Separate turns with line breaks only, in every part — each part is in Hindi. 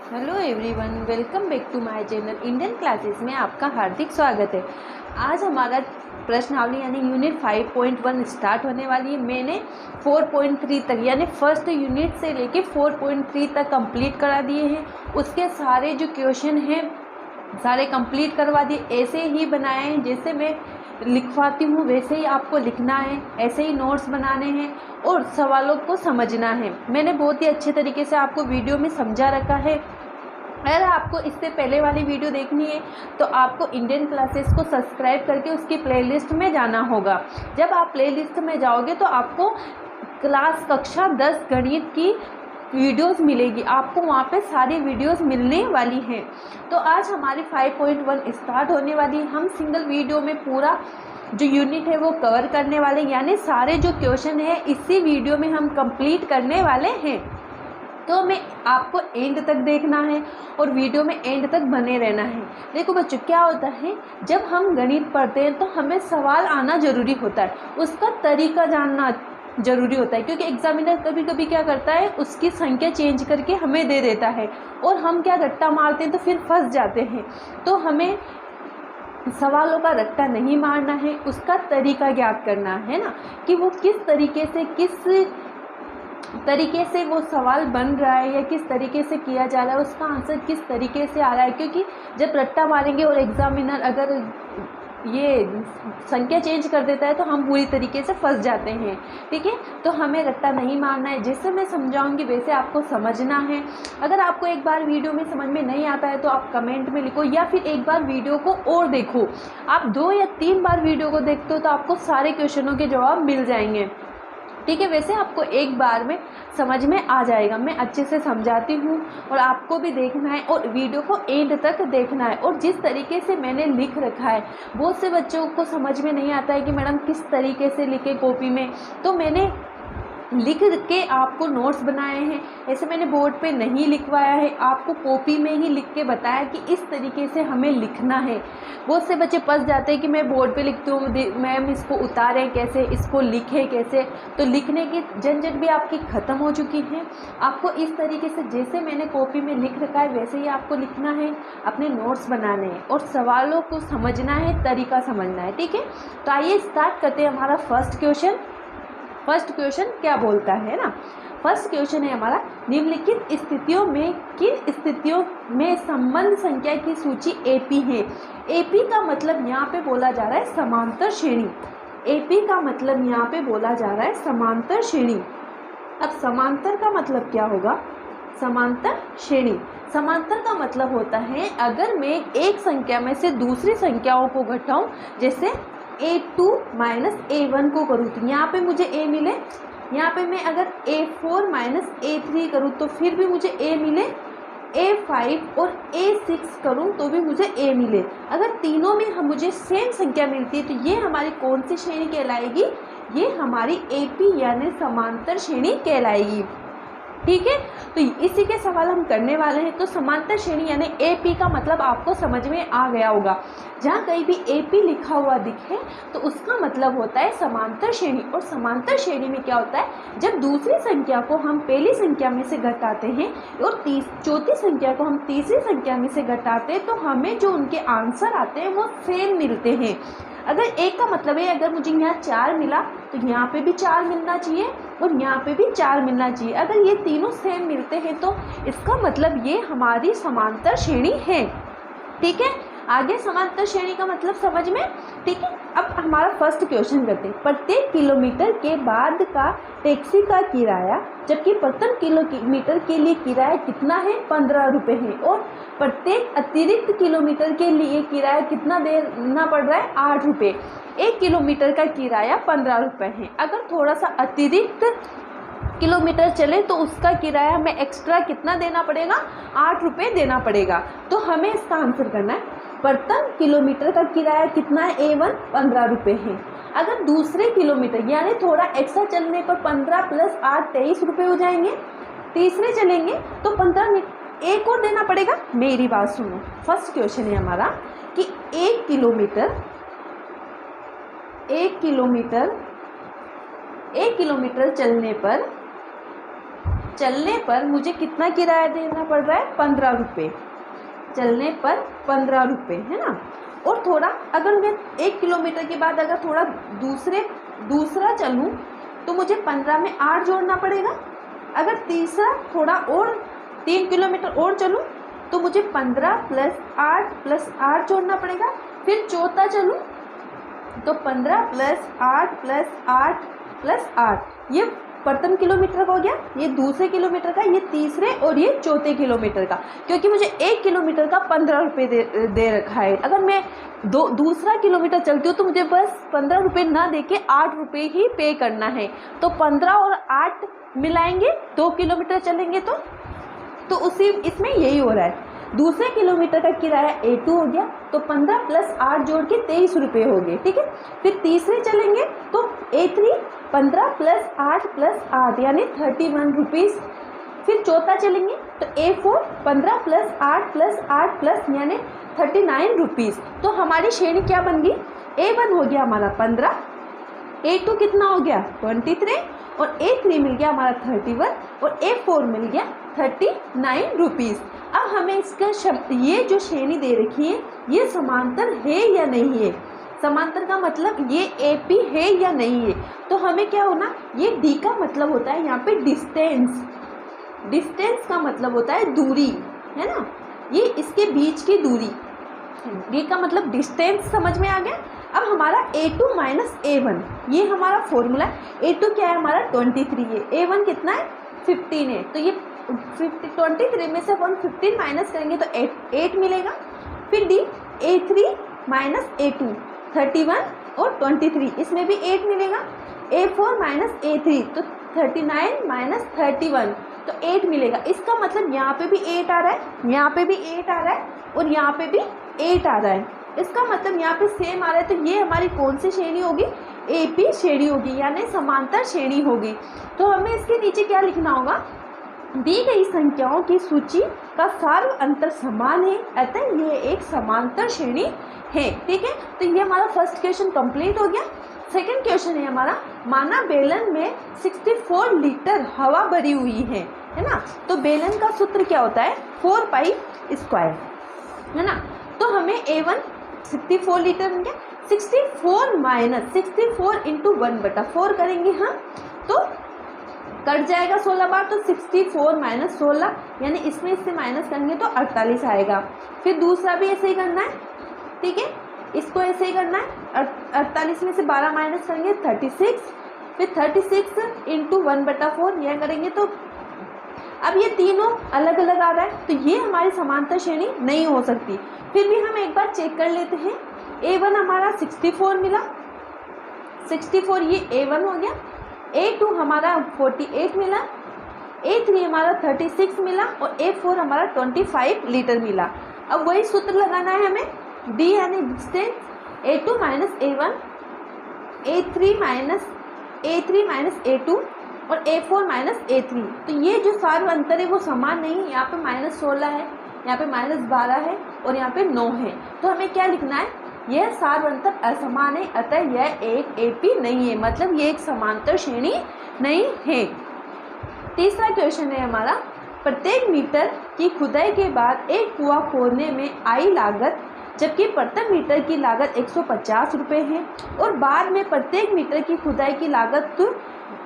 Hello everyone, welcome back to my channel Indian classes में आपका हार्दिक स्वागत है। आज हमारा प्रश्नावली यानी यूनिट 5.1 स्टार्ट होने वाली है। मैंने 4.3 तक यानी फर्स्ट यूनिट से लेके 4.3 तक कंप्लीट करा दिए हैं। उसके सारे जो क्वेश्चन हैं सारे कंप्लीट करवा दिए। ऐसे ही बनाए हैं, जैसे मैं लिखवाती हूँ वैसे ही आपको लिखना है, ऐसे ही नोट्स बनाने हैं और सवालों को समझना है। मैंने बहुत ही अच्छे तरीके से आपको वीडियो में समझा रखा है। अगर आपको इससे पहले वाली वीडियो देखनी है तो आपको इंडियन क्लासेस को सब्सक्राइब करके उसकी प्लेलिस्ट में जाना होगा। जब आप प्लेलिस्ट में जाओगे तो आपको कक्षा 10 गणित की वीडियोस मिलेगी, आपको वहाँ पे सारी वीडियोस मिलने वाली हैं। तो आज हमारी 5.1 स्टार्ट होने वाली है। हम सिंगल वीडियो में पूरा जो यूनिट है वो कवर करने वाले, यानी सारे जो क्वेश्चन है इसी वीडियो में हम कंप्लीट करने वाले हैं। तो मैं आपको एंड तक देखना है और वीडियो में एंड तक बने रहना है। देखो बच्चों, क्या होता है जब हम गणित पढ़ते हैं तो हमें सवाल आना ज़रूरी होता है, उसका तरीका जानना ज़रूरी होता है, क्योंकि एग्जामिनर कभी कभी क्या करता है उसकी संख्या चेंज करके हमें दे देता है और हम क्या रट्टा मारते हैं तो फिर फंस जाते हैं। तो हमें सवालों का रट्टा नहीं मारना है, उसका तरीका ज्ञात करना है ना, कि वो किस तरीके से वो सवाल बन रहा है या किस तरीके से किया जा रहा है, उसका आंसर किस तरीके से आ रहा है। क्योंकि जब रट्टा मारेंगे और एग्जामिनर अगर ये संख्या चेंज कर देता है तो हम पूरी तरीके से फंस जाते हैं। ठीक है, तो हमें रट्टा नहीं मारना है, जैसे मैं समझाऊंगी वैसे आपको समझना है। अगर आपको एक बार वीडियो में समझ में नहीं आता है तो आप कमेंट में लिखो या फिर एक बार वीडियो को और देखो। आप 2 या 3 बार वीडियो को देखते हो तो आपको सारे क्वेश्चनों के जवाब मिल जाएंगे। ठीक है, वैसे आपको एक बार में समझ में आ जाएगा। मैं अच्छे से समझाती हूँ और आपको भी देखना है और वीडियो को एंड तक देखना है। और जिस तरीके से मैंने लिख रखा है, बहुत से बच्चों को समझ में नहीं आता है कि मैडम किस तरीके से लिखे कॉपी में, तो मैंने लिख के आपको नोट्स बनाए हैं। ऐसे मैंने बोर्ड पे नहीं लिखवाया है, आपको कॉपी में ही लिख के बताया कि इस तरीके से हमें लिखना है। बहुत से बच्चे फंस जाते हैं कि मैं बोर्ड पे लिखती हूँ, मैम इसको उतारें कैसे, इसको लिखें कैसे। तो लिखने की झंझट भी आपकी ख़त्म हो चुकी है। आपको इस तरीके से जैसे मैंने कॉपी में लिख रखा है वैसे ही आपको लिखना है, अपने नोट्स बनाने हैं और सवालों को समझना है, तरीका समझना है। ठीक है, तो आइए स्टार्ट करते हैं हमारा फर्स्ट क्वेश्चन। फर्स्ट क्वेश्चन क्या बोलता है ना, फर्स्ट क्वेश्चन है हमारा, निम्नलिखित स्थितियों में किन स्थितियों में संबंध संख्या की सूची एपी है। एपी का मतलब यहाँ पे बोला जा रहा है समांतर श्रेणी। एपी का मतलब यहाँ पे बोला जा रहा है समांतर श्रेणी। अब समांतर का मतलब क्या होगा, समांतर श्रेणी। समांतर का मतलब होता है अगर मैं एक संख्या में से दूसरी संख्याओं को घटाऊं, जैसे A2 माइनस A1 को करूँ तो यहाँ पे मुझे A मिले, यहाँ पे मैं अगर A4 माइनस A3 करूँ तो फिर भी मुझे A मिले, A5 और A6 करूँ तो भी मुझे A मिले। अगर तीनों में मुझे सेम संख्या मिलती है तो ये हमारी कौन सी श्रेणी कहलाएगी, ये हमारी AP यानी समांतर श्रेणी कहलाएगी। ठीक है, तो इसी के सवाल हम करने वाले हैं। तो समांतर श्रेणी यानी एपी का मतलब आपको समझ में आ गया होगा। जहाँ कहीं भी एपी लिखा हुआ दिखे तो उसका मतलब होता है समांतर श्रेणी। और समांतर श्रेणी में क्या होता है, जब दूसरी संख्या को हम पहली संख्या में से घटाते हैं और चौथी संख्या को हम तीसरी संख्या में से घटाते हैं तो हमें जो उनके आंसर आते हैं वो सेम मिलते हैं। अगर एक का मतलब है अगर मुझे यहाँ 4 मिला तो यहाँ पे भी 4 मिलना चाहिए और यहाँ पे भी 4 मिलना चाहिए। अगर ये तीनों सेम मिलते हैं तो इसका मतलब ये हमारी समांतर श्रेणी है। ठीक है, आगे समांतर श्रेणी का मतलब समझ में। ठीक है, अब हमारा फर्स्ट क्वेश्चन करते हैं। प्रत्येक किलोमीटर के बाद का टैक्सी का किराया, जबकि प्रथम किलोमीटर के लिए किराया कितना है, 15 रुपये है, और प्रत्येक अतिरिक्त किलोमीटर के लिए किराया कितना देना पड़ रहा है, 8 रुपये। 1 किलोमीटर का किराया 15 रुपये है। अगर थोड़ा सा अतिरिक्त किलोमीटर चले तो उसका किराया हमें एक्स्ट्रा कितना देना पड़ेगा, 8 रुपये देना पड़ेगा। तो हमें इसका आंसर करना है प्रथम किलोमीटर का किराया कितना है, A1 15 रुपये है। अगर दूसरे किलोमीटर यानी थोड़ा एक्स्ट्रा चलने पर 15 प्लस 8 23 रुपये हो जाएंगे। तीसरे चलेंगे तो 15 एक और देना पड़ेगा। मेरी बात सुनो, फर्स्ट क्वेश्चन है हमारा कि 1 किलोमीटर चलने पर चलने पर मुझे कितना किराया देना पड़ रहा है, 15 रुपये। चलने पर 15 रुपये, है ना। और थोड़ा अगर मैं 1 किलोमीटर के बाद अगर थोड़ा दूसरा चलूँ तो मुझे 15 में 8 जोड़ना पड़ेगा। अगर तीसरा थोड़ा और 3 किलोमीटर और चलूँ तो मुझे 15 + 8 जोड़ना पड़ेगा। फिर चौथा चलूँ तो 15 + 8 + 8 + 8, ये प्रथम किलोमीटर का हो गया, ये दूसरे किलोमीटर का, ये तीसरे और ये चौथे किलोमीटर का। क्योंकि मुझे 1 किलोमीटर का 15 रुपये दे रखा है। अगर मैं दूसरा किलोमीटर चलती हूँ तो मुझे बस 15 रुपये ना दे के 8 रुपये ही पे करना है। तो 15 और 8 मिलाएंगे 2 किलोमीटर चलेंगे तो उसी इसमें यही हो रहा है। दूसरे किलोमीटर का किराया A2 हो गया, तो 15 + 8 जोड़ के 23 रुपये हो गए, ठीक है। फिर तीसरे चलेंगे तो A3 15 + 8 + 8 यानी 31 रुपीज़। फिर चौथा चलेंगे तो A4 15 + 8 + 8 यानी 39 रुपीज़। तो हमारी श्रेणी क्या बन गई, A1 हो गया हमारा 15, A2 कितना हो गया 23 और A3 मिल गया हमारा 31 और A4 मिल गया 39 रुपीज़। अब हमें इसका ये जो श्रेणी दे रखी है ये समांतर है या नहीं है। समांतर का मतलब ये AP है या नहीं है। तो हमें क्या होना, ये D का मतलब होता है यहाँ पे डिस्टेंस। डिस्टेंस का मतलब होता है दूरी, है ना, ये इसके बीच की दूरी। D का मतलब डिस्टेंस, समझ में आ गया। अब हमारा A2 - A1 ये हमारा फॉर्मूला है। A2 क्या है हमारा 23 है, A1 कितना है 15 है। तो ये 23 में से हम 15 माइनस करेंगे तो 8 मिलेगा। फिर D A3 - A2 31 और 23, इसमें भी 8 मिलेगा। A4 - A3 तो 39 - 31 तो 8 मिलेगा। इसका मतलब यहाँ पे भी 8 आ रहा है, यहाँ पे भी 8 आ रहा है और यहाँ पे भी 8 आ रहा है। इसका मतलब यहाँ पे सेम आ रहा है। तो ये हमारी कौन सी श्रेणी होगी, AP श्रेणी होगी, यानी समांतर श्रेणी होगी। तो हमें इसके नीचे क्या लिखना होगा, दी गई संख्याओं की सूची का सार्व अंतर समान है, अतः ये एक समांतर श्रेणी है, ठीक है। तो ये हमारा फर्स्ट क्वेश्चन कंप्लीट हो गया। सेकंड क्वेश्चन है हमारा, माना बेलन में 64 लीटर हवा भरी हुई है ना। तो बेलन का सूत्र क्या होता है 4π², है ना। तो हमें A1 64 लीटर बन गया, 64 - 64 × 1/4 करेंगे हम तो कट जाएगा 16 बार। तो 64 - 16 यानी इसमें इससे माइनस करेंगे तो 48 आएगा। फिर दूसरा भी ऐसे ही करना है, ठीक है, इसको ऐसे ही करना है। 48 में से 12 माइनस करेंगे 36, फिर 36 × 1/4 यह करेंगे। तो अब ये तीनों अलग अलग आ रहा है, तो ये हमारी समांतर श्रेणी नहीं हो सकती। फिर भी हम एक बार चेक कर लेते हैं। A1 हमारा 64 मिला, 64 ये A1 हो गया। A2 हमारा 48 मिला, A3 हमारा 36 मिला और A4 हमारा 25 लीटर मिला। अब वही सूत्र लगाना है हमें, D यानी distance, A2 - A1, A3 - A2 और A4 - A3। तो ये जो सार्व अंतर है वो समान नहीं है। यहाँ पे -16 है, यहाँ पे -12 है और यहाँ पे 9 है। तो हमें क्या लिखना है, यह सार्व अंतर असमान है, अतः यह एक AP नहीं है, मतलब ये एक समांतर श्रेणी नहीं है। तीसरा क्वेश्चन है हमारा, प्रत्येक मीटर की खुदाई के बाद एक कुआं खोदने में आई लागत, जबकि प्रति मीटर की लागत 150 रुपये है और बाद में प्रत्येक मीटर की खुदाई की लागत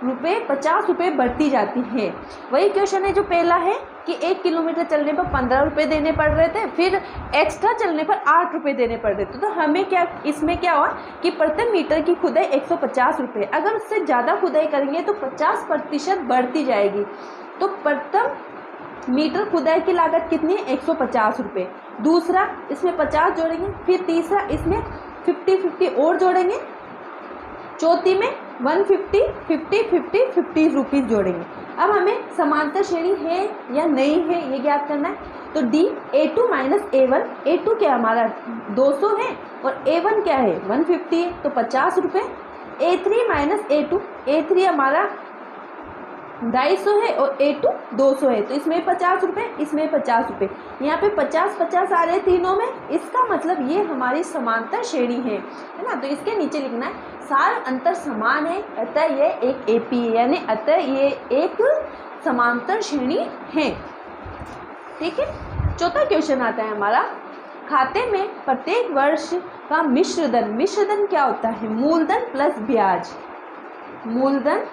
₹50 बढ़ती जाती है। वही क्वेश्चन है जो पहला है कि 1 किलोमीटर चलने पर 15 रुपये देने पड़ रहे थे, फिर एक्स्ट्रा चलने पर 8 रुपये देने पड़ रहे थे। तो हमें क्या, इसमें क्या हुआ कि प्रति मीटर की खुदाई 150 रुपये, अगर उससे ज़्यादा खुदाई करेंगे तो 50% बढ़ती जाएगी। तो प्रति मीटर खुदाई की लागत कितनी है 150 रुपये। दूसरा इसमें 50 जोड़ेंगे, फिर तीसरा इसमें 50 और जोड़ेंगे, चौथी में 150 50 रुपीज़ जोड़ेंगे। अब हमें समांतर श्रेणी है या नहीं है ये ज्ञात करना है। तो D A2 - A1, A2 क्या हमारा 200 है और A1 क्या है 150 है, तो 50 रुपये। A3 - A2, A3 हमारा 250 है और A2 200 है, तो इसमें 50 रुपये, इसमें 50 रुपये, यहाँ पे 50 आ रहे हैं तीनों में। इसका मतलब ये हमारी समांतर श्रेणी है ना। तो इसके नीचे लिखना है सार अंतर समान है, अतः ये एक AP है, यानी अतः ये एक समांतर श्रेणी हैं। ठीक है, चौथा क्वेश्चन आता है हमारा, खाते में प्रत्येक वर्ष का मिश्रधन क्या होता है? मूलधन प्लस ब्याज। मूलधन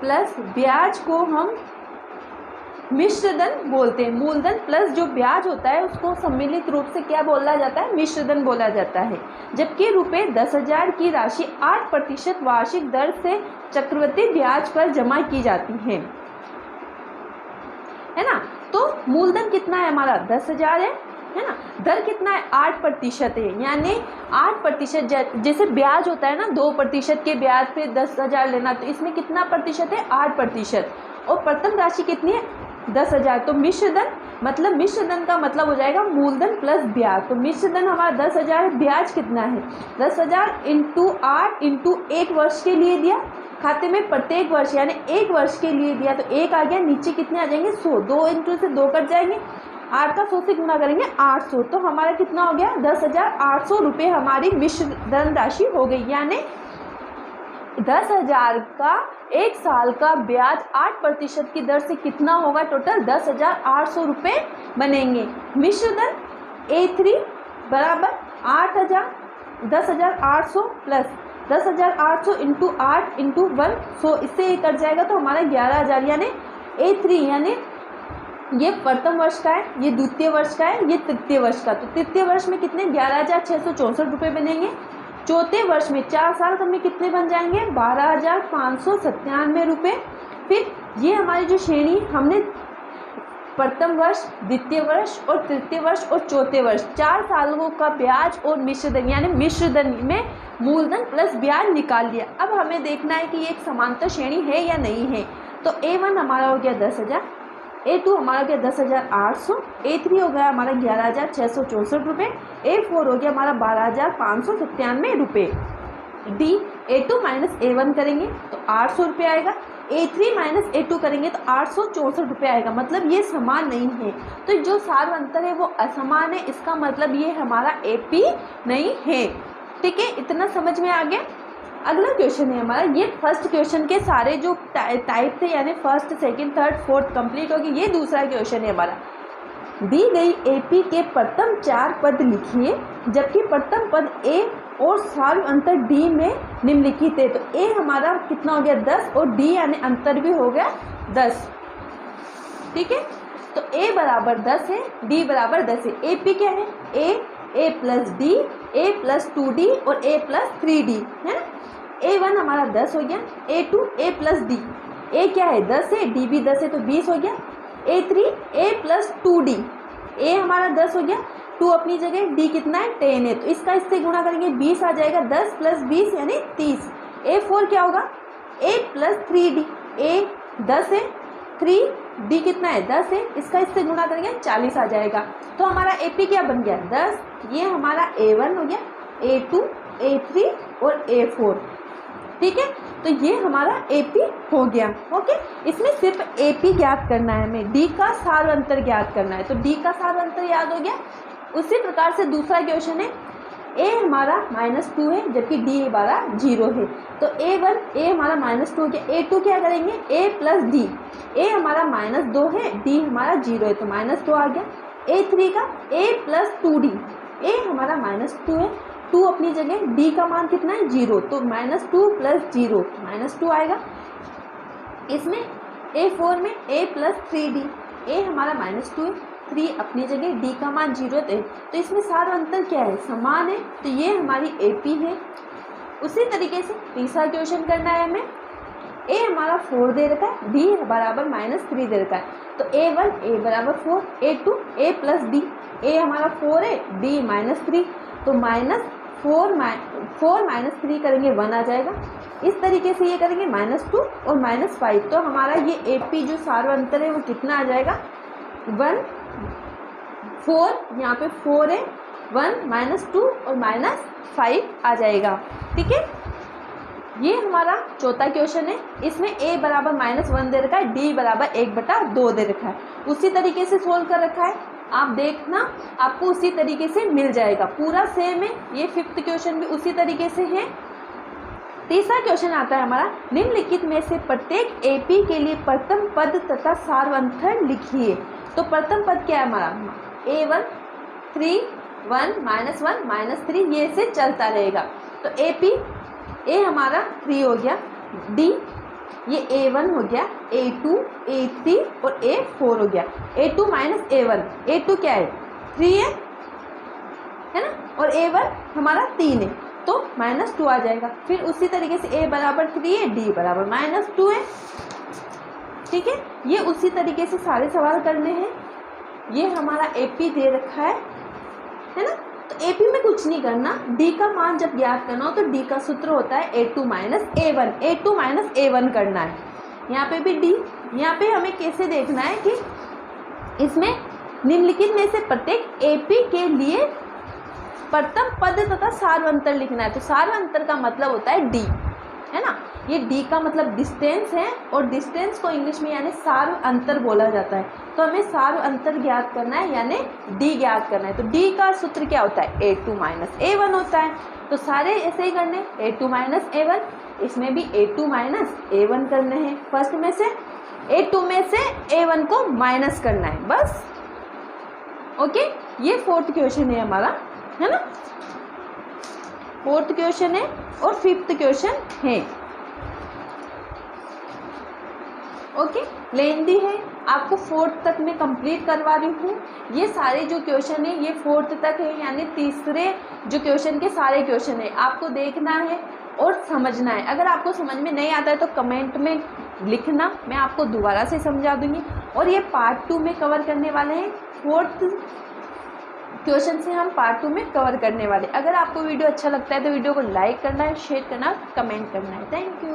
प्लस ब्याज को हम मिश्रधन बोलते हैं। मूलधन प्लस जो ब्याज होता है उसको सम्मिलित रूप से क्या बोला जाता है? मिश्रधन बोला जाता है। जबकि रुपये 10,000 की राशि 8% वार्षिक दर से चक्रवृद्धि ब्याज पर जमा की जाती है ना। तो मूलधन कितना है हमारा? 10,000 है ना। दर कितना है? 8% है, यानी 8%। जैसे ब्याज होता है ना 2% के ब्याज पे 10,000 लेना, तो इसमें कितना प्रतिशत है? 8%। और प्रथम राशि कितनी है? 10,000। तो मिश्रधन मतलब मिश्रधन का मतलब हो जाएगा मूलधन प्लस ब्याज। तो मिश्रधन हमारा 10,000, ब्याज कितना है? 10,000 इंटू 8 इंटू 1 वर्ष के लिए दिया, खाते में प्रत्येक वर्ष यानी 1 वर्ष के लिए दिया, तो 1 आ गया, नीचे कितने आ जाएंगे? 100। 2 इंटू से 2 कट जाएंगे, 8 का 100 से गुना करेंगे 800, तो हमारा कितना हो गया? 10,800 रुपये हमारी मिश्रधन राशि हो गई। यानी 10,000 का 1 साल का ब्याज 8% की दर से कितना होगा? टोटल 10,800 रुपये बनेंगे। मिश्रधन A3 बराबर 8,000 10,800 प्लस 10,800 इंटू 8 इंटू 100, इससे ये कट जाएगा तो हमारा 11,000, यानी A3 यानी ये प्रथम वर्ष का है, ये द्वितीय वर्ष का है, ये तृतीय वर्ष का। तो तृतीय वर्ष में कितने? 11,664 रुपये बनेंगे। चौथे वर्ष में 4 साल का में कितने बन जाएंगे? 12,597 रुपये। फिर ये हमारी जो श्रेणी हमने प्रथम वर्ष, द्वितीय वर्ष और तृतीय वर्ष और चौथे वर्ष 4 सालों का ब्याज और मिश्रधन यानी मिश्रधन में मूलधन प्लस ब्याज निकाल लिया। अब हमें देखना है कि ये एक समांतर श्रेणी है या नहीं है। तो A1 हमारा हो गया 10,000, A2 हमारा हो गया 10,800, A3 हो गया हमारा 11,664 रुपये, A4 हो गया हमारा 12,597 रुपये। D A2 माइनस A1 करेंगे तो 800 रुपये आएगा, A3 माइनस A2 करेंगे तो 864 रुपये आएगा। मतलब ये समान नहीं है, तो जो सार अंतर है वो असमान है, इसका मतलब ये हमारा AP नहीं है। ठीक है, इतना समझ में आ गया। अगला क्वेश्चन है हमारा, ये फर्स्ट क्वेश्चन के सारे जो टाइप थे यानी first, second, third, fourth complete हो गई। ये दूसरा क्वेश्चन है हमारा, दी गई AP के प्रथम 4 पद लिखिए, जबकि प्रथम पद A और सार अंतर D में निम्नलिखित है। तो A हमारा कितना हो गया? 10 और D यानी अंतर भी हो गया 10। ठीक है, तो A बराबर 10 है, D बराबर 10 है। AP क्या है? A plus D, A plus 2D और A प्लस 3D है ना। A1 हमारा 10 हो गया, A2 A plus D, A क्या है? 10 है, D भी 10 है तो 20 हो गया। A3 A plus 2D, A हमारा 10 हो गया, 2 अपनी जगह, D कितना है? 10 है, तो इसका इससे गुणा करेंगे 20 आ जाएगा, 10 प्लस 20 यानी 30। A4 क्या होगा? A प्लस 3D, A 10 है, 3D कितना है? 10 है, इसका इससे गुणा करेंगे 40 आ जाएगा। तो हमारा AP क्या बन गया? 10। ये हमारा A1 हो गया, A2 A3 और A4। ठीक है, तो ये हमारा AP हो गया। ओके, इसमें सिर्फ AP ज्ञात करना है हमें, D का सार अंतर ज्ञात करना है। तो D का सार अंतर याद हो गया। उसी प्रकार से दूसरा क्वेश्चन है, A हमारा -2 है जबकि D हमारा 0 है। तो A हमारा -2 हो गया, A2 क्या करेंगे? A प्लस D, A हमारा -2 है, D हमारा 0 है तो -2 आ गया। A3 का A प्लस 2D, A हमारा -2 है, 2 अपनी जगह, D का मान कितना है? 0, तो -2 प्लस 0 -2 आएगा। इसमें A4 में A प्लस 3D, A हमारा -2 है, 3 अपनी जगह, D का मान 0 है, तो इसमें सारा अंतर क्या है? समान है, तो ये हमारी AP है। उसी तरीके से तीसरा क्वेश्चन करना है हमें, A हमारा 4 दे रखा है, D बराबर -3 दे रखा है, तो A1 A बराबर 4, A2 A plus D, A हमारा 4 है, D -3, तो -4 -3 करेंगे 1 आ जाएगा। इस तरीके से ये करेंगे -2 और -5, तो हमारा ये AP जो सारा अंतर है वो कितना आ जाएगा? 1 4, यहाँ पे 4 है, 1 -2 और -5 आ जाएगा। ठीक है, ये हमारा चौथा क्वेश्चन है। इसमें A बराबर -1 दे रखा है, D बराबर 1/2 दे रखा है। उसी तरीके से सोल्व कर रखा है, आप देखना आपको उसी तरीके से मिल जाएगा, पूरा सेम है। ये 5th क्वेश्चन भी उसी तरीके से है। तीसरा क्वेश्चन आता है हमारा, निम्नलिखित में से प्रत्येक एपी के लिए प्रथम पद तथा सार्वंथर लिखिए। तो प्रथम पद क्या है हमारा, A1 3 1 -1 -3, ये से चलता रहेगा। तो एपी ए हमारा 3 हो गया, डी ये A1 हो गया, A2 A3 और A4 हो गया। A2 - A1, A2 क्या है 3 है ना, और A1 हमारा 3 है, तो -2 आ जाएगा। फिर उसी तरीके से A बराबर 3 है, D बराबर -2 है। ठीक है, ये उसी तरीके से सारे सवाल करने हैं। ये हमारा एपी दे रखा है ना। तो एपी में कुछ नहीं करना, डी का मान जब ज्ञात करना हो तो डी का सूत्र होता है A2 - A1, A2 - A1 करना है। यहाँ पे भी डी, यहाँ पे हमें कैसे देखना है कि इसमें निम्नलिखित में से प्रत्येक एपी के लिए प्रथम पद तथा सार्वंतर लिखना है। तो सार्वंतर का मतलब होता है डी, है ना। ये डी का मतलब डिस्टेंस है, और डिस्टेंस को इंग्लिश में यानी सार्व अंतर बोला जाता है। तो हमें सार्व अंतर ज्ञात करना है, यानी डी ज्ञात करना है। तो डी का सूत्र क्या होता है, A2 - A1 होता है। तो सारे ऐसे ही करने, A2 - A1, इसमें भी A2 - A1 करने हैं। फर्स्ट में से A2 में से A1 को माइनस करना है, बस। ओके, ये फोर्थ क्वेश्चन है हमारा, है ना। फोर्थ क्वेश्चन है और फिफ्थ क्वेश्चन है। ओके, लेंदी है, आपको फोर्थ तक मैं कंप्लीट करवा रही हूँ। ये सारे जो क्वेश्चन है ये फोर्थ तक है, यानी तीसरे जो क्वेश्चन के सारे क्वेश्चन है आपको देखना है और समझना है। अगर आपको समझ में नहीं आता है तो कमेंट में लिखना, मैं आपको दोबारा से समझा दूँगी। और ये पार्ट 2 में कवर करने वाले हैं, फोर्थ क्वेश्चन से हम पार्ट 2 में कवर करने वाले। अगर आपको वीडियो अच्छा लगता है तो वीडियो को लाइक करना है, शेयर करना, कमेंट करना है। Thank you.